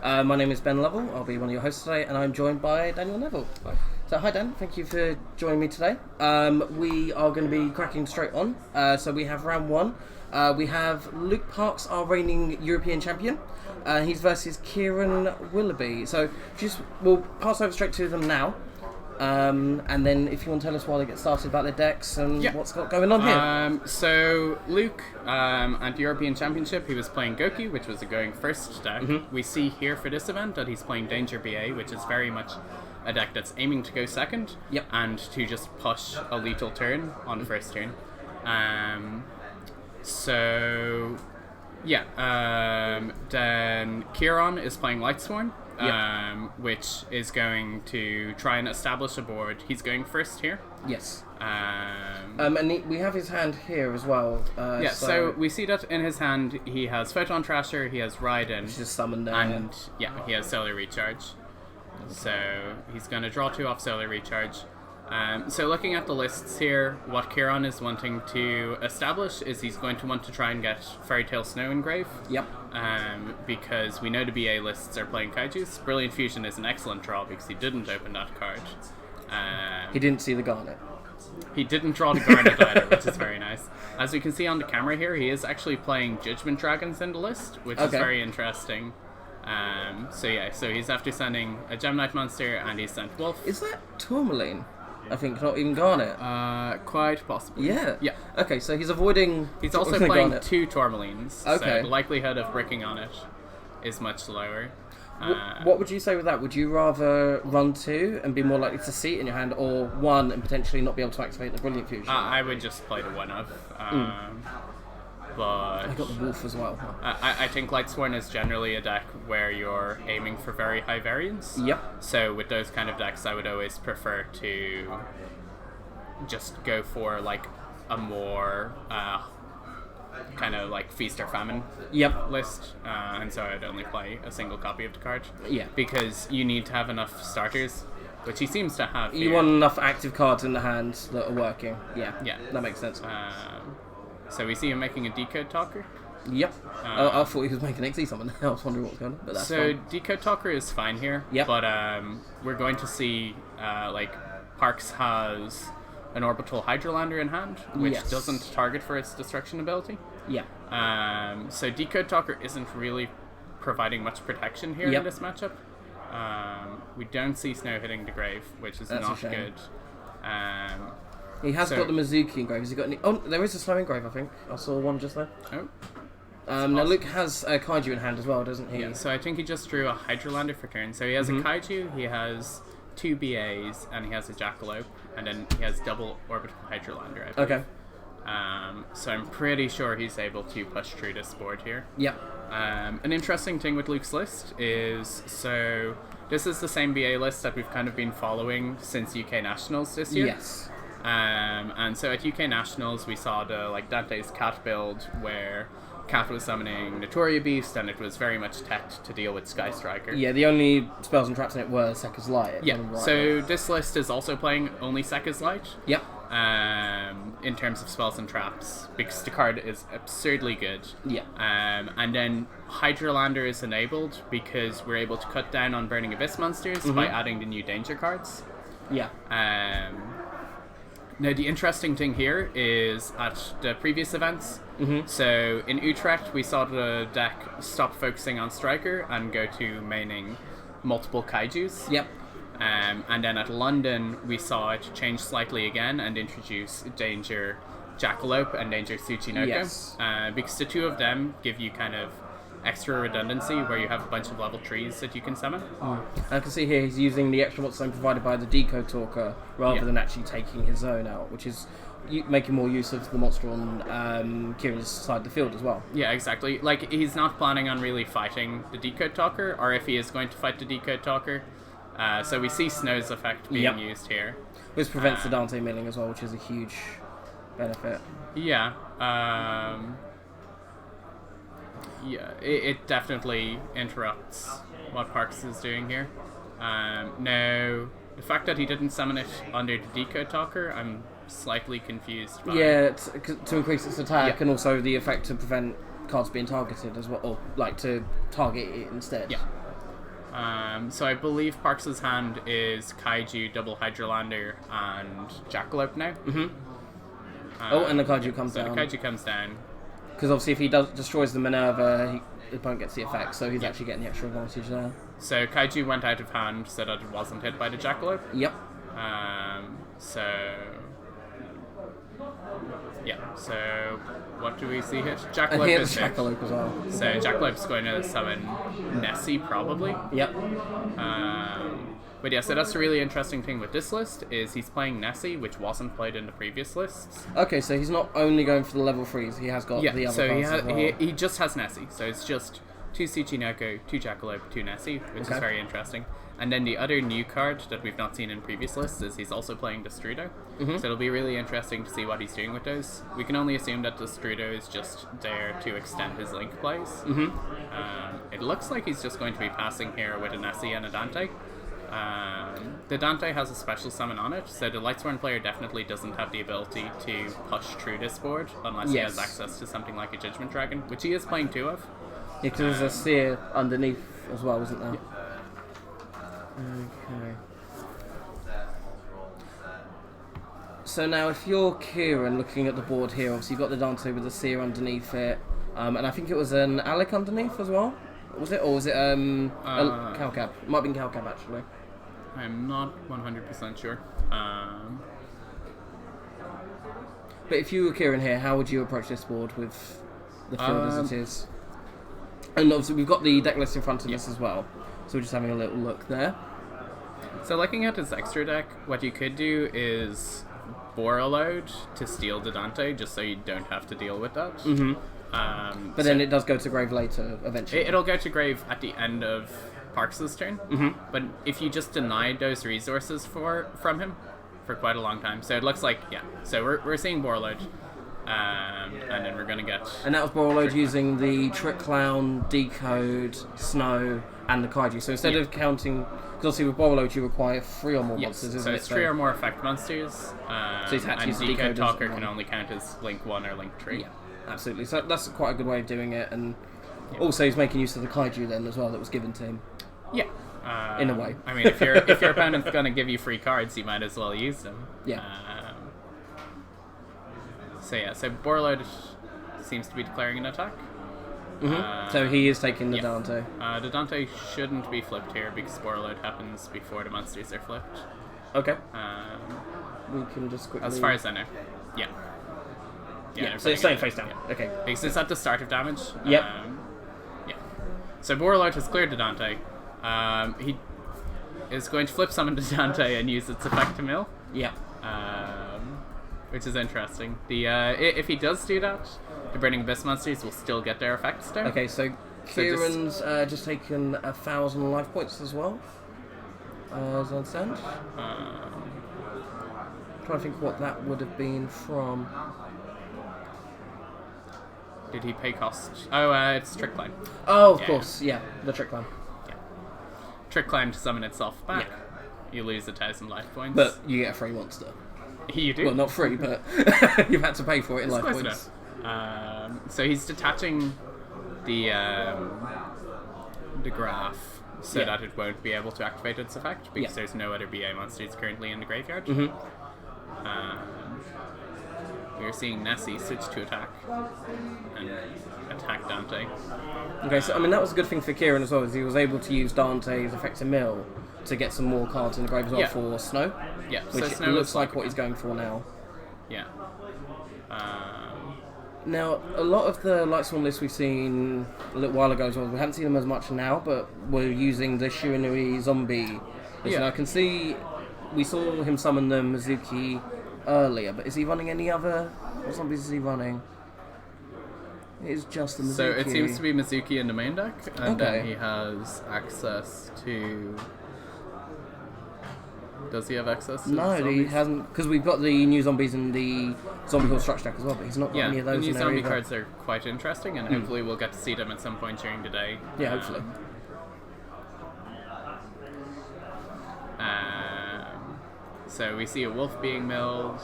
My name is Ben Lovell. I'll be one of your hosts today, and I'm joined by Daniel Neville. Hi. So, hi Dan, thank you for joining me today. We are going to be cracking straight on. So we have round one. We have Luke Parks, our reigning European champion. He's versus Kieron Willoughby. So we'll pass over straight to them now. And then if you want to tell us why they get started about their decks and what's got going on here. So Luke, at the European Championship, he was playing Goki, which was a going first deck. Mm-hmm. We see here for this event that he's playing Danger BA, which is very much a deck that's aiming to go second and to just push a lethal turn on first turn. Then Kieron is playing Lightsworn. Which is going to try and establish a board. He's going first here. Yes. And we have his hand here as well. So we see that in his hand he has Photon Trasher, he has Raiden, which is summoned there. And he has Solar Recharge. So he's going to draw 2 off Solar Recharge. So looking at the lists here, what Kieron is wanting to establish is he's going to want to try and get Fairy Tail Snow Engrave. Yep. Because we know the BA lists are playing Kaijus. Brilliant Fusion is an excellent draw because he didn't open that card. He didn't see the Garnet. He didn't draw the Garnet either, which is very nice. As we can see on the camera here, he is actually playing Judgment Dragons in the list, which is very interesting. So he's after sending a Gem Knight monster, and he's sent Wolf. Is that Tourmaline? I think not even Garnet. Quite possibly. Yeah. Yeah. Okay, so he's avoiding. He's also playing Garnet. 2 Tourmalines. Okay. So the likelihood of bricking on it is much lower. What would you say with that? Would you rather run 2 and be more likely to see it in your hand, or 1 and potentially not be able to activate the Brilliant Fusion? I would just play the 1 of. But I got the Wolf as well. I think Lightsworn is generally a deck where you're aiming for very high variance. Yep. So with those kind of decks, I would always prefer to just go for like a more kind of like Feast or Famine list. And so I'd only play a single copy of the card. Yeah. Because you need to have enough starters, which he seems to have here. You want enough active cards in the hand that are working. Yeah. That makes sense. So we see him making a Decode Talker. Yep. I thought he was making XE summon. I was wondering what's going on, but that's fine. Decode Talker is fine here. Yep. But we're going to see Parks has an Orbital Hydrolander in hand, which doesn't target for its destruction ability. Yeah. So Decode Talker isn't really providing much protection here in this matchup. We don't see Snow hitting the grave, which is not good. He has got the Mizuki engrave. Has he got any? Oh, there is a Snow engrave, I think. I saw one just there. Oh. Now Luke has a Kaiju in hand as well, doesn't he? Yeah, so I think he just drew a Hydrolander for turn. So he has a Kaiju, he has 2 BAs, and he has a Jackalope, and then he has double Orbital Hydrolander, I believe. Okay. So I'm pretty sure he's able to push through this board here. Yep. An interesting thing with Luke's list is, so this is the same BA list that we've kind of been following since UK Nationals this year. Yes. And so at UK Nationals we saw the Dante's Cat build where Cat was summoning Notoria Beast, and it was very much teched to deal with Sky Striker. Yeah, the only spells and traps in it were Sekka's Light. So this list is also playing only Sekka's Light. Yep. In terms of spells and traps, because the card is absurdly good. Yeah. And then Hydrolander is enabled because we're able to cut down on Burning Abyss monsters by adding the new danger cards. Yeah. Now the interesting thing here is at the previous events, so in Utrecht we saw the deck stop focusing on Striker and go to maining multiple Kaijus. Yep. And then at London we saw it change slightly again and introduce Danger Jackalope and Danger Tsuchinoko. Yes. Because the 2 of them give you kind of extra redundancy where you have a bunch of level 3s that you can summon. I can see here he's using the extra monster zone provided by the Decode Talker rather than actually taking his zone out, which is making more use of the monster on Kieran's side of the field as well. Yeah, exactly. Like, he's not planning on really fighting the Decode Talker, or if he is going to fight the Decode Talker. So we see Snow's effect being used here. Which prevents the Dante milling as well, which is a huge benefit. Yeah. It definitely interrupts what Parks is doing here. Now, the fact that he didn't summon it under the Decode Talker, I'm slightly confused by. Yeah, to increase its attack, and also the effect to prevent cards being targeted as well, or to target it instead. Yeah. So I believe Parks' hand is Kaiju, Double Hydrolander, and Jackalope now. And the Kaiju comes so down. the Kaiju comes down. Because obviously if he destroys the Minerva, the opponent gets the effect, so he's actually getting the extra advantage there. So Kaiju went out of hand so that it wasn't hit by the Jackalope. Yep. So what do we see here? Jackalope And here's is the Jackalope as well. So Jackalope's going to summon Nessie, probably. Yep. But yeah, so that's the really interesting thing with this list, is he's playing Nessie, which wasn't played in the previous lists. Okay, so he's not only going for the level 3s, he has got the other so cards as well. he just has Nessie. So it's just 2 Tsuchinoko, 2 Jackalope, 2 Nessie, which is very interesting. And then the other new card that we've not seen in previous lists is he's also playing Destrudo. So it'll be really interesting to see what he's doing with those. We can only assume that Destrudo is just there to extend his Link plays. It looks like he's just going to be passing here with a Nessie and a Dante. The Dante has a special summon on it, so the Lightsworn player definitely doesn't have the ability to push through this board unless he has access to something like a Judgment Dragon, which he is playing 2 of. Yeah, because there's a Seer underneath as well, isn't there? Okay. So now if you're Kieron looking at the board here, obviously you've got the Dante with the Seer underneath it, and I think it was an Alec underneath as well. Was it? Or was it a Calcab? Might have been Calcab actually. I'm not 100% sure. But if you were Kieron here, how would you approach this board with the field as it is? And obviously we've got the deck list in front of us as well, so we're just having a little look there. So looking at his extra deck, what you could do is Borreload to steal the Dante, just so you don't have to deal with that. But then it does go to grave later eventually. It'll go to grave at the end of Parks' turn. But if you just denied those resources from him for quite a long time, so it looks like So we're seeing Borreload, and then we're gonna get. And that was Borreload using the Trick Clown, Decode, Snow, and the Kaiju. So instead of counting, because obviously with Borreload you require 3 or more monsters, isn't so it? it's 3 or more effect monsters. So he's had to and use the Decode Decode Talker as can one. only count as Link 1 or Link 3. Yeah, absolutely. So that's quite a good way of doing it, and also he's making use of the Kaiju then as well that was given to him. Yeah. In a way. I mean, if your opponent's going to give you free cards, you might as well use them. Yeah. So Borreload seems to be declaring an attack. So he is taking the Dante. The Dante shouldn't be flipped here because Borreload happens before the monsters are flipped. Okay. We can just quickly... As far as I know. Yeah, so it's staying face down. Yeah. Okay. Because it's at the start of damage. Yep. So Borreload has cleared the Dante. He is going to flip summon the Dante and use its effect to mill. Yeah. Which is interesting. If he does do that, the Burning Abyss monsters will still get their effects down. Okay, so Kieran's just taken 1,000 life points as well. As I understand. Trying to think what that would have been from. Did he pay cost? Oh, it's Trick Climb. Oh, of course, yeah, the Trick Climb. Yeah. Trick Climb to summon itself back. You lose 1,000 life points. But you get a free monster. You do? Well, not free, but you've had to pay for it in life points. So he's detaching the graph so that it won't be able to activate its effect because there's no other BA monsters currently in the graveyard. We're seeing Nessie switch to attack and attack Dante. Okay, so I mean that was a good thing for Kieron as well, is he was able to use Dante's effective mill to get some more cards in the grave as well for Snow. Yeah, which so Snow looks like what he's going for now. Yeah. Now, a lot of the Lightsworn lists we've seen a little while ago as well, we haven't seen them as much now, but we're using the Shiranui zombie. And I can see we saw him summon the Mizuki earlier, but is he running any other? What zombies is he running? It is just the Mizuki. So it seems to be Mizuki in the main deck, and then he has access to... Does he have access to No, he hasn't, because we've got the new zombies in the Zombie Horde structure deck as well, but he's not got any of those the new in there zombie either. cards are quite interesting, and hopefully we'll get to see them at some point during the day. Yeah, hopefully. So we see a wolf being milled.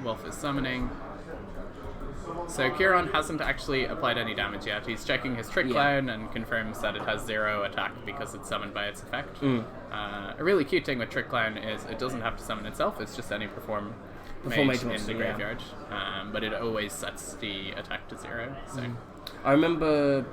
Wolf is summoning. So Kieron hasn't actually applied any damage yet. He's checking his Trick Clown and confirms that it has 0 attack because it's summoned by its effect. A really cute thing with Trick Clown is it doesn't have to summon itself, it's just any perform mage in the graveyard. But it always sets the attack to 0. So. I remember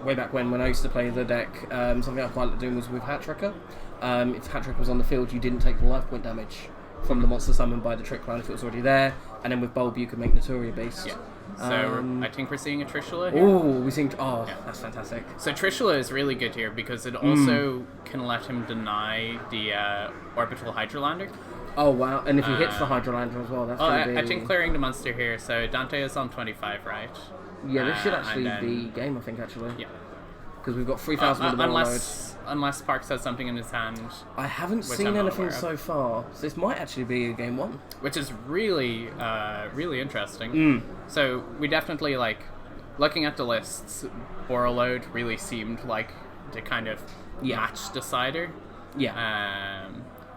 way back when I used to play the deck, something I quite liked doing was with Hat Tricker. If Hat Tricker was on the field, you didn't take the life point damage from the monster summoned by the Trick Clown if it was already there, and then with Bulb you could make Notoria Beast. Yeah. So I think we're seeing a Trishula here. That's fantastic. So Trishula is really good here because it also can let him deny the Orbital Hydrolander. Oh wow, and if he hits the Hydrolander as well, that's going to be... I think clearing the monster here, so Dante is on 25, right? Yeah, this should actually be game, I think, actually. Yeah. Because we've got 3,000 with the load. Unless Parks has something in his hand. I haven't seen anything so far, so this might actually be game 1. Which is really, really interesting. So we definitely, looking at the lists, Borreload really seemed like the kind of match decider. Yeah.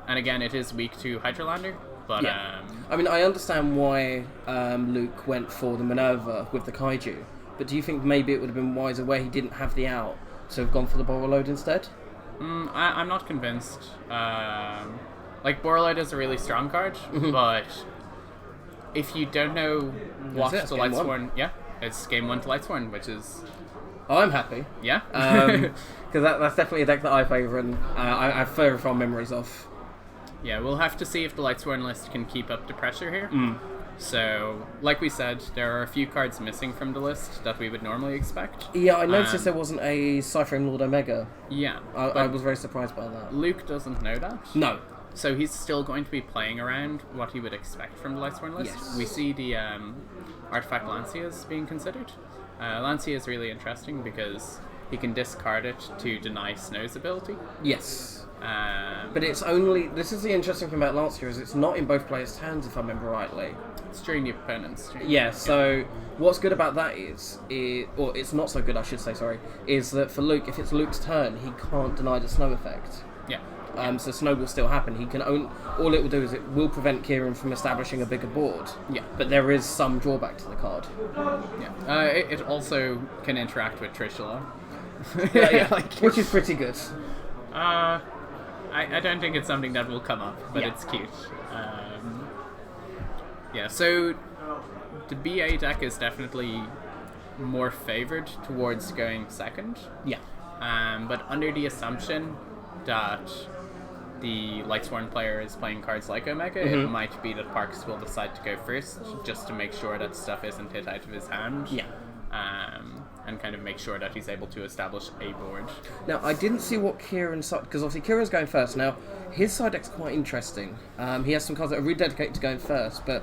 And again, it is weak to Hydrolander, but... I mean, I understand why Luke went for the Minerva with the Kaiju, but do you think maybe it would have been wiser where he didn't have the out to have gone for the Borreload instead? I'm not convinced. Borreload is a really strong card, but if you don't know what the Lightsworn... Yeah, it's game 1 to Lightsworn, which is... Oh, I'm happy. Yeah? Because that's definitely a deck that I favour and I have very fond memories of. Yeah, we'll have to see if the Lightsworn list can keep up the pressure here. So, like we said, there are a few cards missing from the list that we would normally expect. Yeah, I noticed there wasn't a Cyframe Lord Omega. Yeah. I was very surprised by that. Luke doesn't know that. No. So he's still going to be playing around what he would expect from the Lightsworn list. Yes. We see the Artifact Lancias being considered. Lancia is really interesting because he can discard it to deny Snow's ability. Yes. But it's only... This is the interesting thing about Lancia, is it's not in both players' hands, if I remember rightly. It's during the opponent's turn. Yeah, so what's good about that or it's not so good, I should say, is that for Luke, if it's Luke's turn, he can't deny the Snow effect. Yeah. So Snow will still happen. He can all it will do is it will prevent Kieron from establishing a bigger board. Yeah. But there is some drawback to the card. Yeah. It also can interact with Trishula. Which is pretty good. I don't think it's something that will come up, but it's cute. So the BA deck is definitely more favoured towards going second. Yeah. But under the assumption that the Lightsworn player is playing cards like Omega, it might be that Parks will decide to go first, just to make sure that stuff isn't hit out of his hand. Yeah. And kind of make sure that he's able to establish a board. Now, I didn't see what Kieran's side... Because obviously Kieran's going first. Now, his side deck's quite interesting. He has some cards that are really dedicated to going first, but...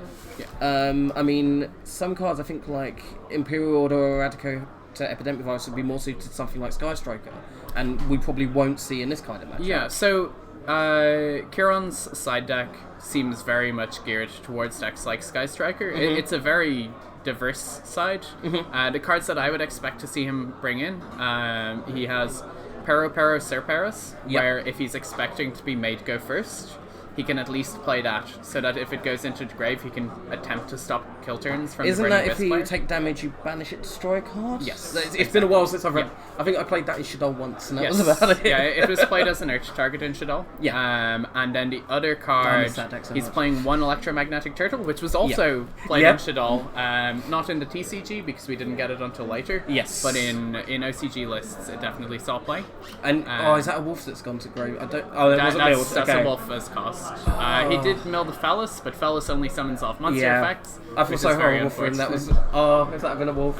I mean, some cards I think like Imperial Order or Eradicator Epidemic Virus would be more suited to something like Sky Striker, and we probably won't see in this kind of matchup. Yeah, so Kieran's side deck seems very much geared towards decks like Sky Striker. It's a very diverse side. The cards that I would expect to see him bring in, he has Pero Cerberus, where if he's expecting to be made go first, he can at least play that, so that if it goes into the grave, he can attempt to stop kill turns from Isn't the that if player. you take damage, you banish it, destroy a card? Yes. It's been a while since I've read... I think I played that in Shadol once, and that was about it. Yeah, it was played as an Urge target in Shadol. Yeah. And then the other card, he's playing one Electromagnetic Turtle, which was also played in Shadol. Not in the TCG, because we didn't get it until later. Yes. But in OCG lists, it definitely saw play. And, is that a wolf that's gone to grave? I don't... Oh, it wasn't milled. That's a wolf as cost. He did mill the Phallus, but Phallus only summons off monster effects. I feel so horrible for him. That was... Oh, if that had been a wolf.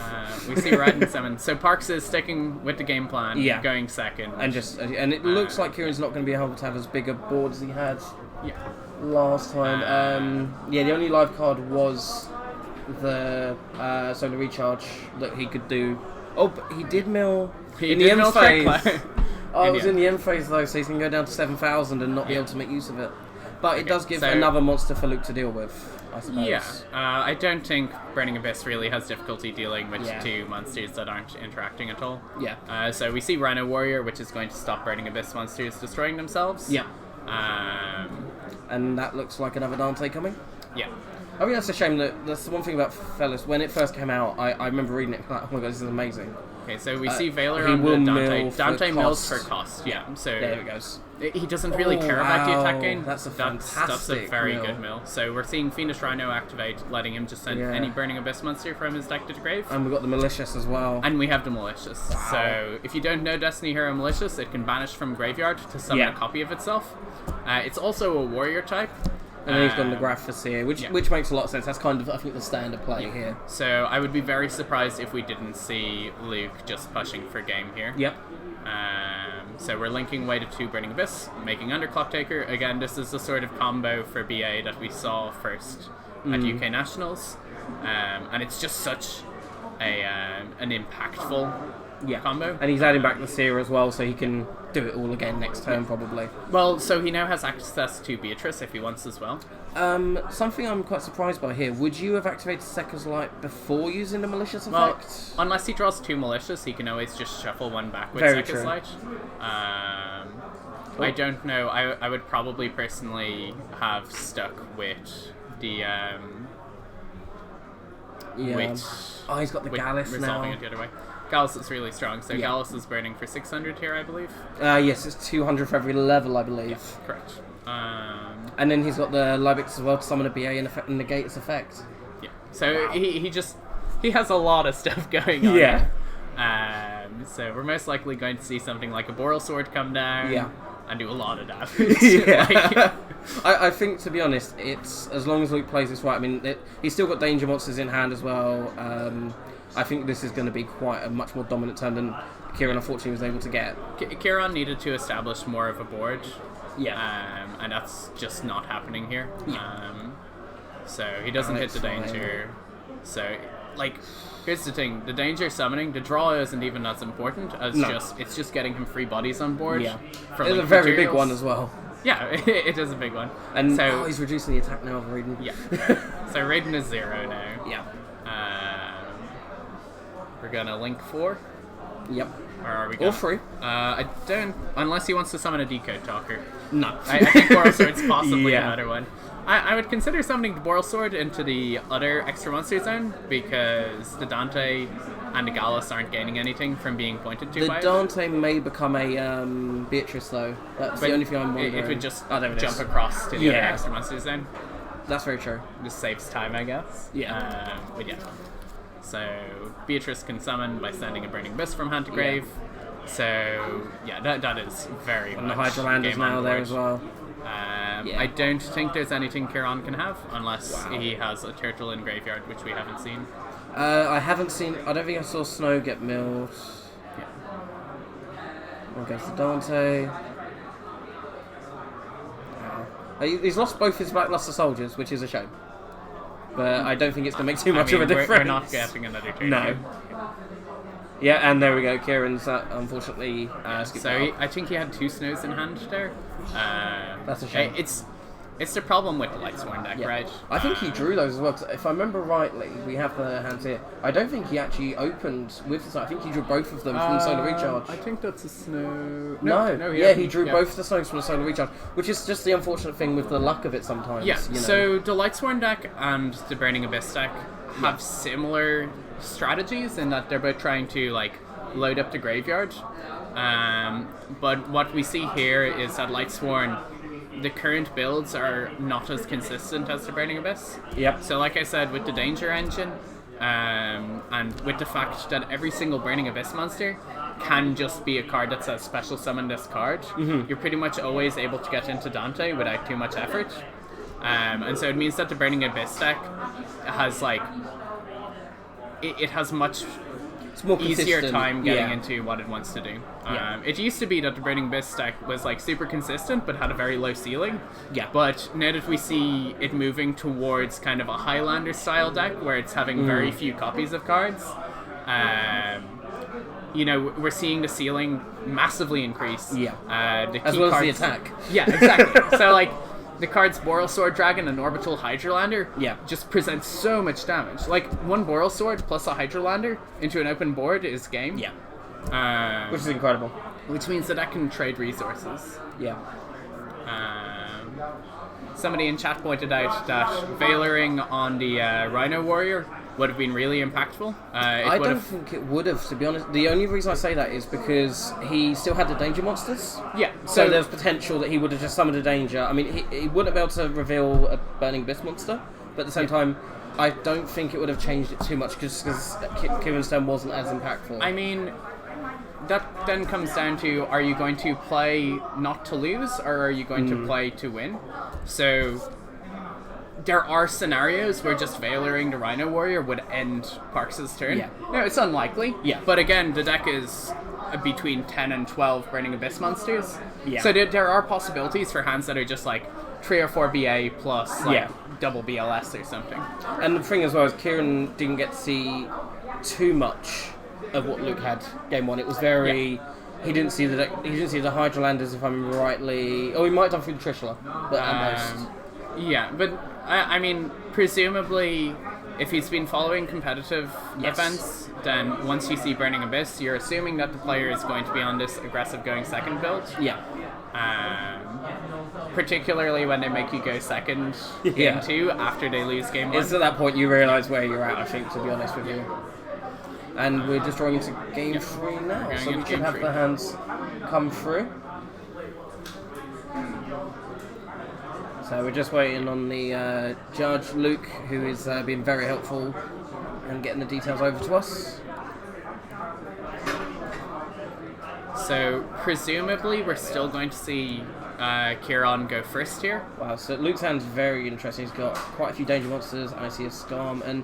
We see Red and summon. So Parks is sticking with the game plan, going second. And it looks like Kieran's not going to be able to have as big a board as he had last time. The only live card was the Solar Recharge that he could do. Oh, but he did mill in the end phase. It was in the end phase though, so he's going to go down to 7,000 and not be able to make use of it. But it does give another monster for Luke to deal with, I suppose. Yeah, I don't think Burning Abyss really has difficulty dealing with two monsters that aren't interacting at all. Yeah. So we see Rhino Warrior, which is going to stop Burning Abyss monsters destroying themselves. Yeah. And that looks like another Dante coming? Yeah. I think that's a shame. That's the one thing about Fellas. When it first came out, I remember reading it. Like, oh my god, this is amazing. Okay, so we see Valor he on will the Dante. mill for Dante mills cost. for cost. Yeah. So There it goes. he doesn't really care about the attack gain. That's a That's a fantastic very mill. good mill. So we're seeing Fiendish Rhino activate, letting him just send any Burning Abyss monster from his deck to the grave. And we've got the Malicious as well. And we have the Malicious. Wow. So if you don't know Destiny Hero Malicious, it can banish from graveyard to summon a copy of itself. It's also a warrior type. And then he's got the Graphiseer, which makes a lot of sense. That's kind of, I think, the standard play here. So I would be very surprised if we didn't see Luke just pushing for game here. Yep. So we're linking away to 2 Burning Abyss, making Underclock Taker. Again, this is the sort of combo for BA that we saw first at UK Nationals. And it's just such an impactful combo. And he's adding back the Seer as well, so he can do it all again next turn, probably. Well, so he now has access to Beatrice if he wants as well. Something I'm quite surprised by here. Would you have activated Sekka's Light before using the Malicious Well, effect? unless he draws 2 Malicious, he can always just shuffle one back with Very Sekka's true. Light. I don't know. I would probably personally have stuck with the... Oh, he's got the Gallus resolving now. it the other way. Gallus is really strong, so Gallus is burning for 600 here, I believe. Yes, it's 200 for every level, I believe. Yes, correct. And then he's got the Libix as well to summon a BA and negate its effect. Yeah. So he has a lot of stuff going on. Yeah. So we're most likely going to see something like a Boral Sword come down. Yeah. And do a lot of damage. Yeah. I think, to be honest, it's as long as Luke plays this right. I mean, he's still got danger monsters in hand as well. I think this is going to be quite a much more dominant turn than Kieron unfortunately was able to get. Kieron needed to establish more of a board. Yeah. And that's just not happening here. Yeah. So he doesn't hit the danger. So, like, here's the thing: the danger summoning, the draw isn't even as important as it's just getting him free bodies on board. Yeah. From, It's like, a very materials. big one as well. Yeah, it is a big one. And so he's reducing the attack now of Raiden. Yeah. So Raiden is 0 now. Yeah. We're gonna link 4. Yep. Or are we going? Or 3. I don't, unless he wants to summon a Decode Talker. No. I think Boral Sword's possibly Yeah. another one. I would consider summoning the Boral Sword into the other extra monster zone because the Dante and the Gallus aren't gaining anything from being pointed to by The it. Dante may become a Beatrice though. That's the only thing I'm wondering. It would just there it jump is. across to the other Yeah. extra monster zone. That's very true. Just saves time, I guess. Yeah. But yeah. So Beatrice can summon by sending a Burning Abyss from hand to grave. So yeah, that is very And much the Hydra Land is game on now there board. as well. I don't think there's anything Kieron can have unless he has a turtle in graveyard, which we haven't seen. I haven't seen. I don't think I saw Snow get milled. Yeah. We'll go to Dante. He's lost both his Blackluster soldiers, which is a shame. But I don't think it's going to make too much of a difference. We're not getting another turn. No. here. Yeah, and there we go. Kieran's unfortunately skipped So out. I think he had 2 snows in hand there. That's a shame. It's the problem with the Lightsworn deck, Yeah. right? I think he drew those as well. 'Cause if I remember rightly, we have the hands here. I don't think he actually opened with the snow. I think he drew both of them from the Solar Recharge. I think that's a snow. No, he drew both the snows from the Solar Recharge, which is just the unfortunate thing with the luck of it sometimes. Yeah, you know? so the Lightsworn deck and the Burning Abyss deck have similar strategies in that they're both trying to like load up the graveyard. But what we see here is that Lightsworn, the current builds are not as consistent as the Burning Abyss. Yep. So like I said, with the Danger Engine, and with the fact that every single Burning Abyss monster can just be a card that says special summon this card, you're pretty much always able to get into Dante without too much effort. And so it means that the Burning Abyss deck has like it has much it's more easier consistent. time getting into what it wants to do. It used to be that the Burning Abyss deck was like super consistent but had a very low ceiling. Yeah. But now that we see it moving towards kind of a Highlander style deck where it's having very few copies of cards, we're seeing the ceiling massively increase. Yeah. The As key well cards, as the attack. Yeah, exactly. So like the cards Boral Sword Dragon and Orbital Hydrolander just present so much damage. Like one Boral Sword plus a Hydrolander into an open board is game. Yeah. Which is incredible. Which means that I can trade resources. Yeah. somebody in chat pointed out that Veiloring on the Rhino Warrior would have been really impactful. I don't think it would have, to be honest. The only reason I say that is because he still had the danger monsters. Yeah. So there's potential that he would have just summoned a danger. I mean, he wouldn't be able to reveal a Burning Abyss monster, but at the same time, I don't think it would have changed it too much because Kieron Stone wasn't as impactful. I mean, that then comes down to, are you going to play not to lose, or are you going to play to win? So there are scenarios where just Veiloring the Rhino Warrior would end Parks' turn. Yeah. No, it's unlikely. Yeah. But again, the deck is between 10 and 12 Burning Abyss monsters. Yeah. So there are possibilities for hands that are just like 3 or 4 BA plus like double BLS or something. And the thing as well is Kieron didn't get to see too much of what Luke had game one. It was very... He didn't see the Hydralanders, if I remember rightly. Oh, he might have done through the Trishula, but at most. Yeah, but I mean, presumably, if he's been following competitive events, then once you see Burning Abyss, you're assuming that the player is going to be on this aggressive going second build. Yeah. Particularly when they make you go second game 2 after they lose game 1. It's at that point you realise where you're at, I think, to be honest with you. And we're just drawing into game 3 now, so we should have the hands come through. So we're just waiting on the judge, Luke, who is being very helpful and getting the details over to us. So presumably we're still going to see Kieron go first here. Wow, so Luke's hand's very interesting. He's got quite a few danger monsters. I see a Storm, and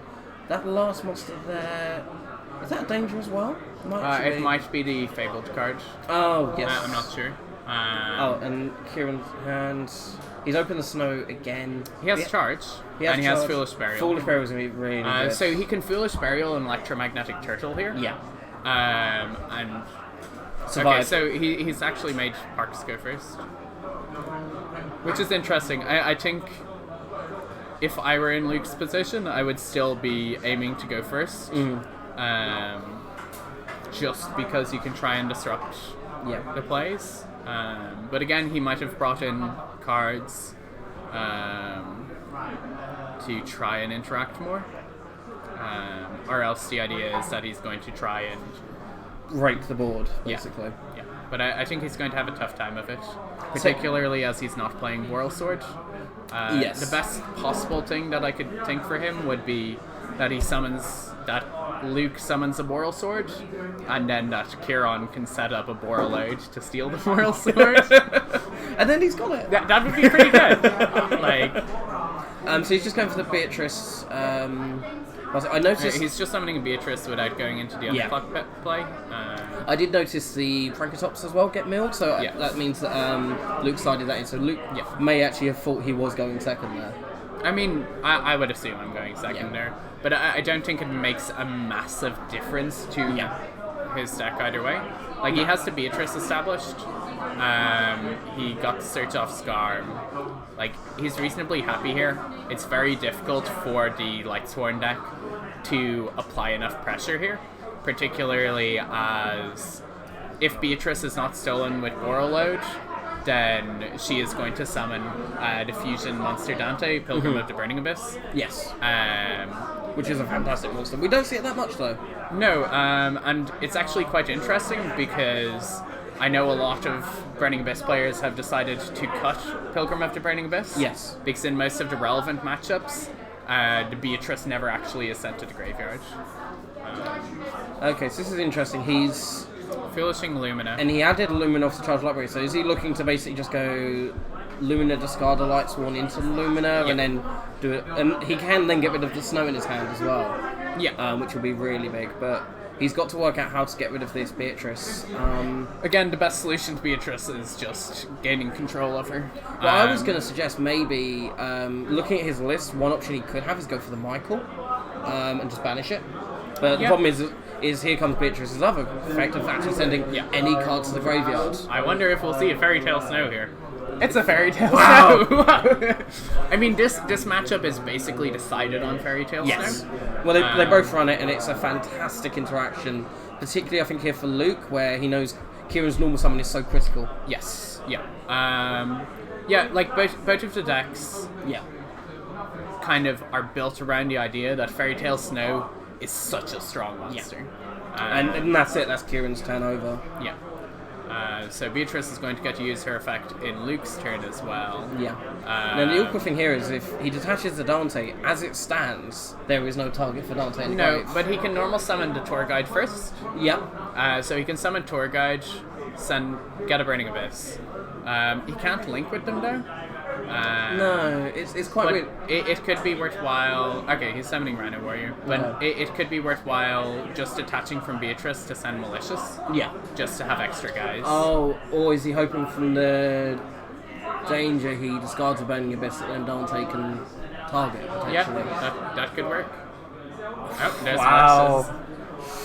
that last monster there, is that a danger as well? It might be the Fabled card. Oh, yes. I'm not sure. And Kieron's hands... He's opened the snow again. He has charge, and he has Foolish Burial. Foolish Burial is going to be really good. So he can Foolish Burial an Electromagnetic Turtle here. Yeah. And... Survive. Okay, so he's actually made Parks go first. Which is interesting. I think if I were in Luke's position, I would still be aiming to go first. Just because you can try and disrupt the plays. But again, he might have brought in cards to try and interact more. Or else the idea is that he's going to try and rape the board, basically. Yeah. But I think he's going to have a tough time of it, particularly as he's not playing Whirl Sword. The best possible thing that I could think for him would be that Luke summons a Whirl Sword, and then that Kieron can set up a Borreload to steal the Whirl Sword. And then he's got it. That would be pretty good. So he's just going for the Beatrice. I noticed he's just summoning a Beatrice without going into the underclock play. I did notice the Frankotops as well get milled, so that means that Luke sided that in. So Luke may actually have thought he was going second there. I mean, I would assume I'm going second there, but I don't think it makes a massive difference to his deck either way. Like, he has the Beatrice established. He got the Search Off Scar. Like, he's reasonably happy here. It's very difficult for the Lightsworn deck to apply enough pressure here, particularly as if Beatrice is not stolen with Borreload, then she is going to summon the fusion monster Dante, Pilgrim of the Burning Abyss. Yes. Which is a fantastic monster. We don't see it that much, though. No, and it's actually quite interesting because I know a lot of Burning Abyss players have decided to cut Pilgrim of the Burning Abyss. Yes. Because in most of the relevant matchups, the Beatrice never actually is sent to the graveyard. Okay, so this is interesting. He's Foolishing Lumina. And he added Lumina off the Charge Library, so is he looking to basically just go Lumina, discard the Lightsworn into Lumina, and then do it? And he can then get rid of the snow in his hand as well. Yeah. Which will be really big, but he's got to work out how to get rid of this Beatrice. Again, the best solution to Beatrice is just gaining control of her. Well, I was going to suggest maybe, looking at his list, one option he could have is go for the Michael, and just banish it. But the problem is here comes Beatrice's other effect of actually sending any card to the graveyard. I wonder if we'll see a Fairy Tale Snow here. It's a Fairy Tale Snow! I mean, this matchup is basically decided on Fairy Tale Snow. Well, they both run it, and it's a fantastic interaction. Particularly, I think, here for Luke, where he knows Kieron's normal summon is so critical. Yes. Yeah. Yeah. Like both of the decks. Yeah. Kind of are built around the idea that Fairy Tale Snow is such a strong monster. Yeah. And that's it. That's Kieron's turn over. Yeah. So Beatrice is going to get to use her effect in Luke's turn as well. Yeah. Now the awkward thing here is if he detaches the Dante, as it stands, there is no target for Dante. No, but he can normal summon the Tour Guide first. Yeah. So he can summon Tour Guide, get a Burning Abyss. He can't link with them though. No, it's quite weird. It could be worthwhile. Okay, he's summoning Rhino Warrior, but it could be worthwhile just detaching from Beatrice to send Malicious. Yeah, just to have extra guys. Oh, or is he hoping from the danger he discards a Burning Abyss that then Dante can target? Yeah, that could work. Oh, there's wow.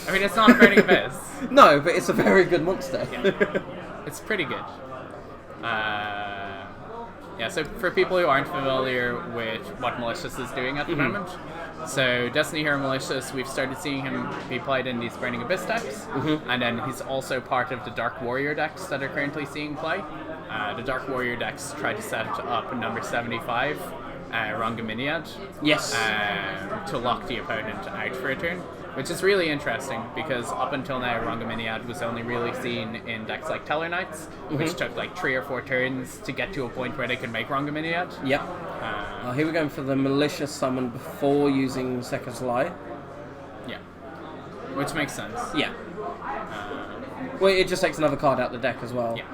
I mean, it's not a Burning Abyss. No, but it's a very good monster. Yeah. It's pretty good. Yeah, so for people who aren't familiar with what Malicious is doing at the moment, so Destiny Hero Malicious, we've started seeing him be played in these Burning Abyss decks, and then he's also part of the Dark Warrior decks that are currently seeing play. The Dark Warrior decks try to set up number 75, Rangaminiad, yes, to lock the opponent out for a turn. Which is really interesting because up until now, Rangaminiad was only really seen in decks like Teller Knights, which took like 3 or 4 turns to get to a point where they could make Rangaminiad. Yep. Here we're going for the Malicious summon before using Second's Lie. Yeah. Which makes sense. Yeah. Well, it just takes another card out the deck as well. Yeah.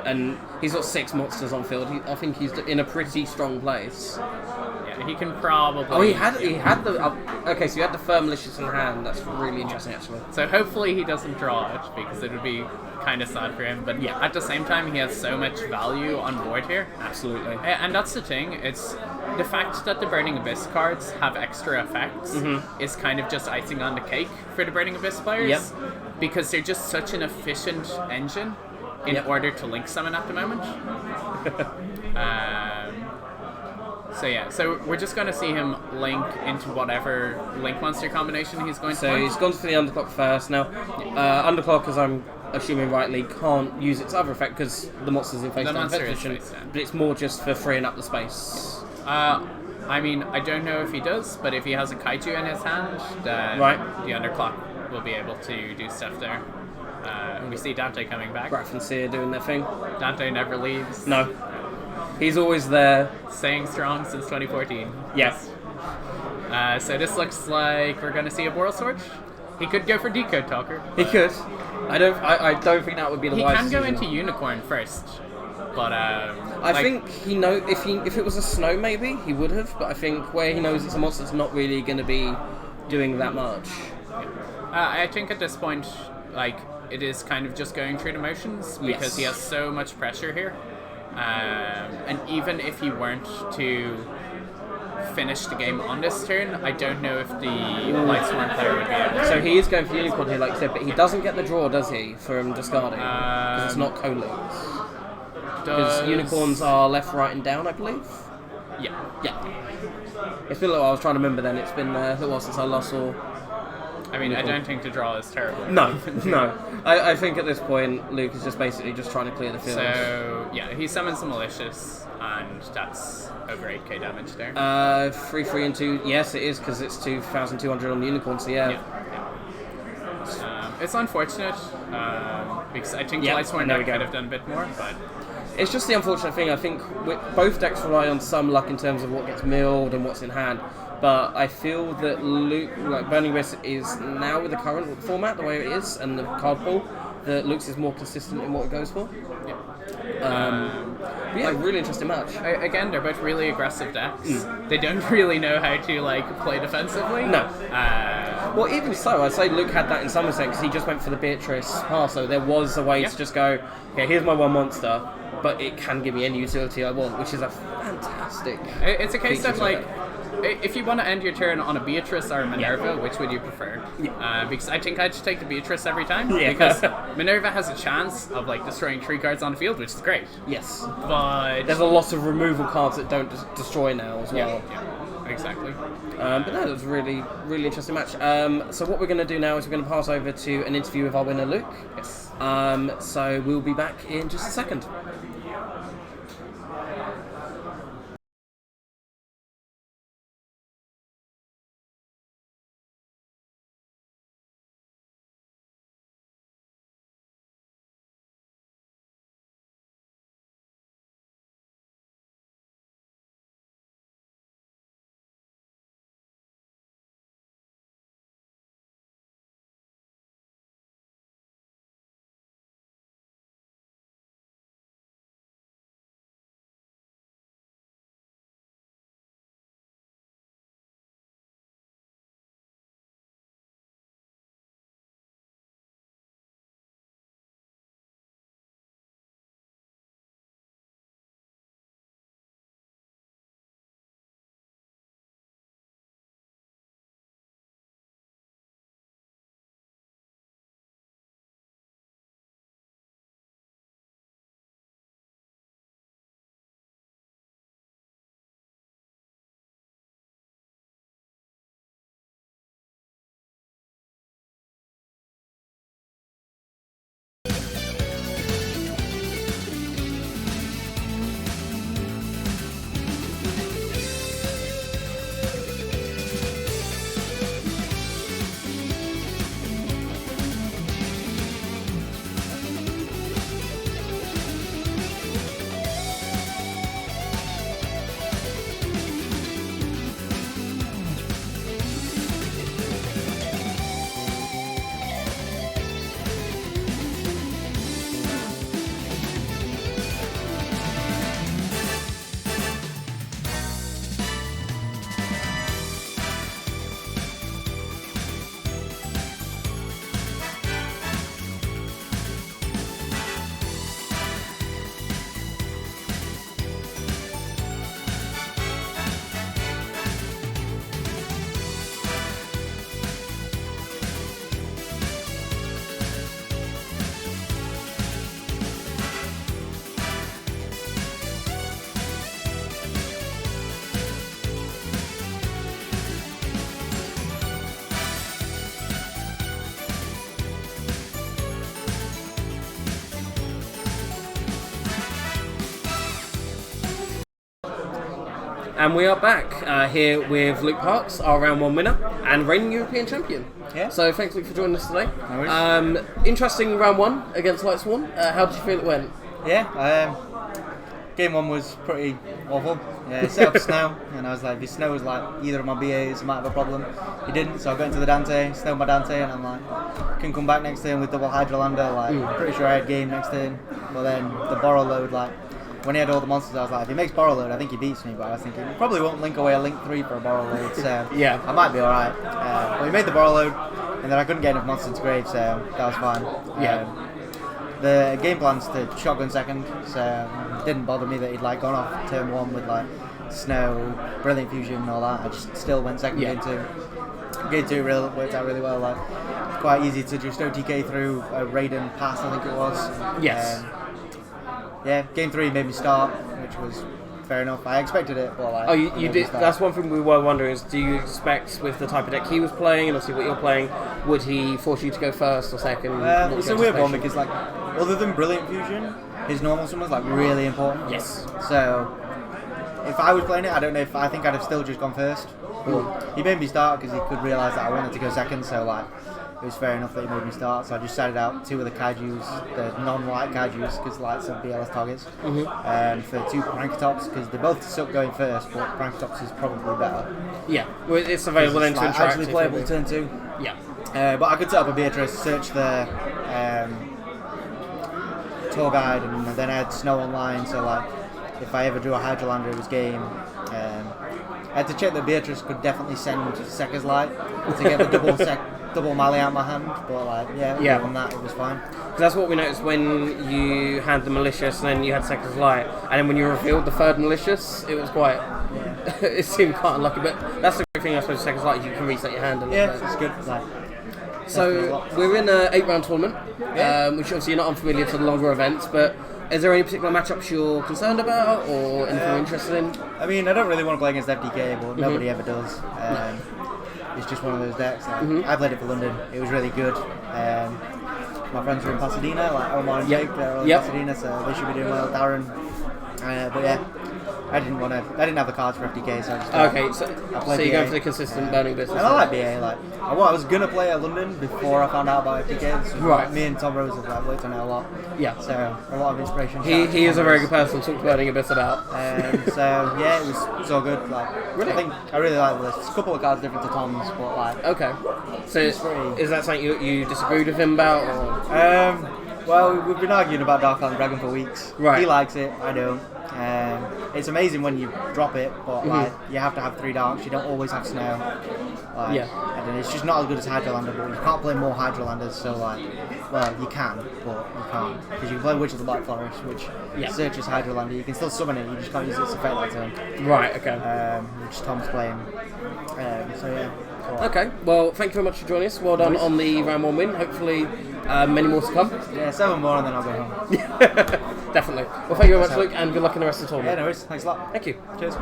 And he's got 6 monsters on field. I think he's in a pretty strong place. Yeah, he can probably... Oh, he had the... okay, so you had the Firm Malicious in hand. That's really interesting, actually. So hopefully he doesn't draw it, because it would be kind of sad for him. But yeah, at the same time, he has so much value on board here. Absolutely. And that's the thing. It's the fact that the Burning Abyss cards have extra effects is kind of just icing on the cake for the Burning Abyss players. Yep. Because they're just such an efficient engine in order to link summon at the moment. So yeah, so we're just going to see him link into whatever link monster combination he's going to So he's gone for the Underclock first. Now, Underclock, as I'm assuming rightly, can't use its other effect because the monster's in face down position, but it's more just for freeing up the space. I mean, I don't know if he does, but if he has a Kaiju in his hand, then the Underclock will be able to do stuff there. We see Dante coming back. Graf and Seer doing their thing. Dante never leaves. No. He's always there. Staying strong since 2014. Yes. So this looks like we're going to see a Boral Sword. He could go for Decode Talker. He could. I don't think that would be the wisest. He can go into Unicorn first. But I think he know if it was a Snow maybe he would have, but I think where he knows it's a monster, it's not really going to be doing that much. I think at this point, like, it is kind of just going through the motions because he has so much pressure here. And even if he weren't to finish the game on this turn, I don't know if the Lightsworn player would be able to. So he is going for Unicorn here, like you said, but he doesn't get the draw, does he, from discarding? Because it's not co-links. Because Unicorns are left, right, and down, I believe? Yeah. It's been a little while, I was trying to remember then, it's been a little while since I last saw... I mean, Unicorn. I don't think the draw is terrible. No. I think at this point, Luke is just basically just trying to clear the field. So, yeah, he summons the Malicious, and that's over 8k damage there. 3, and 2, yes it is, because it's 2,200 on the Unicorn, so yeah. It's unfortunate, because I think the Lightsworn deck could have done a bit more, but... It's just the unfortunate thing, I think both decks rely on some luck in terms of what gets milled and what's in hand. But I feel that Burning Abyss is now with the current format, the way it is, and the card pool, that Luke's is more consistent in what it goes for. Really interesting match. Again, they're both really aggressive decks. They don't really know how to play defensively. No. Well, even so, I'd say Luke had that in some sense because he just went for the Beatrice pass. So there was a way to just go, okay, here's my one monster, but it can give me any utility I want, which is a fantastic. It's a case of if you want to end your turn on a Beatrice or a Minerva, which would you prefer? Because I think I'd just take the Beatrice every time. Because Minerva has a chance of destroying 3 cards on the field, which is great. Yes. But there's a lot of removal cards that don't destroy now as well. exactly. But no, it was a really, really interesting match. So what we're going to do now is we're going to pass over to an interview with our winner, Luke. Yes. So we'll be back in just a second. And we are back here with Luke Parks, our round 1 winner and reigning European champion. Yeah. So thanks, Luke, for joining us today. No worries. Interesting round 1 against Lightsworn. How did you feel it went? Yeah, game 1 was pretty awful. Yeah, set up snow, and I was like, if he snows like either of my BAs, might have a problem. He didn't, so I got into the Dante, snowed my Dante, and I'm like, can come back next turn with double Hydrolander. Like, pretty sure I had game next turn. But then the Borrow Load, like, when he had all the monsters, I was like, if he makes Borrow Load, I think he beats me. But I was thinking, he probably won't link away a Link 3 for a Borrow Load, so Yeah. I might be alright. But he made the Borrow Load, and then I couldn't get enough monsters into grave, so that was fine. Yeah. The game plan's to shotgun second, so it didn't bother me that he'd like gone off turn 1 with like snow, brilliant fusion and all that. I just still went second Yeah. game 2. Game 2 really worked out really well. Like, it's quite easy to just OTK through a Raiden pass, I think it was. Yes. Yeah, game 3 made me start, which was fair enough. I expected it, but like. Oh, you it made me did. start. That's one thing we were wondering is, do you expect with the type of deck he was playing and obviously what you're playing, would he force you to go first or second? It's a weird one because like, other than brilliant fusion, his normal summon's like really important. Yes. So if I was playing it, I think I'd have still just gone first. But he made me start because he could realise that I wanted to go second, so like it was fair enough that he made me start. So I just started out 2 of the kaijus, the non-white kaijus, because lights are BLS targets, and for 2 Prankatops because they both suck going first, but Prankatops is probably better. Yeah, well, it's available then It's to like interact. actually playable turn 2. Yeah. But I could set up a Beatrice, search the tour guide, and then I had Snow online, so like if I ever drew a Hydrolander it was game. I had to check that Beatrice could definitely send Sekka's Light to get the double Mali out my hand, but like other than that it was fine. Because that's what we noticed when you had the Malicious and then you had Second's Light, and then when you revealed the third Malicious, it was quite... it seemed quite unlucky, but that's the great thing I suppose with Second's Light, you can reset your hand a little bit. It's good. Like, so we're in an 8-round tournament, which obviously you're not unfamiliar to the longer events, but Is there any particular matchups you're concerned about or anything you're interested in? I mean, I don't really want to play against FDK, but nobody ever does. It's just one of those decks. I played it for London. It was really good. My friends are in Pasadena, like Omar and Jake. They're all in Pasadena, so they should be doing well. Darren. But yeah, I didn't have the cards for FDK, so I just so you're going for the consistent burning business. And I like BA. I was gonna play at London before I found out about FDK. So right. Me and Tom Rose have worked on it a lot. Yeah. So a lot of inspiration. He is a very good person to talk burning abyss about. So yeah, it was all good. Really? I think I really like this. There's a couple of cards different to Tom's, but okay. So is that something you disagreed with him about? Or? Well, we've been arguing about Darkland Dragon for weeks. Right. He likes it, I don't. It's amazing when you drop it, but you have to have 3 darks. You don't always have snow. And it's just not as good as Hydrolander, but you can't play more Hydrolanders. So well, you can, but you can't because you can play Witch of the Black Forest, which searches Hydrolander. You can still summon it. You just can't use it as a fate that turn. Right. Okay. Which Tom's playing. So yeah. Okay, well, thank you very much for joining us. Well done on the round 1 win. Hopefully, many more to come. Yeah, 7 more and then I'll go home. Definitely. Well, thank you very much, Luke, and good luck in the rest of the tournament. Yeah, no worries. Thanks a lot. Thank you. Cheers.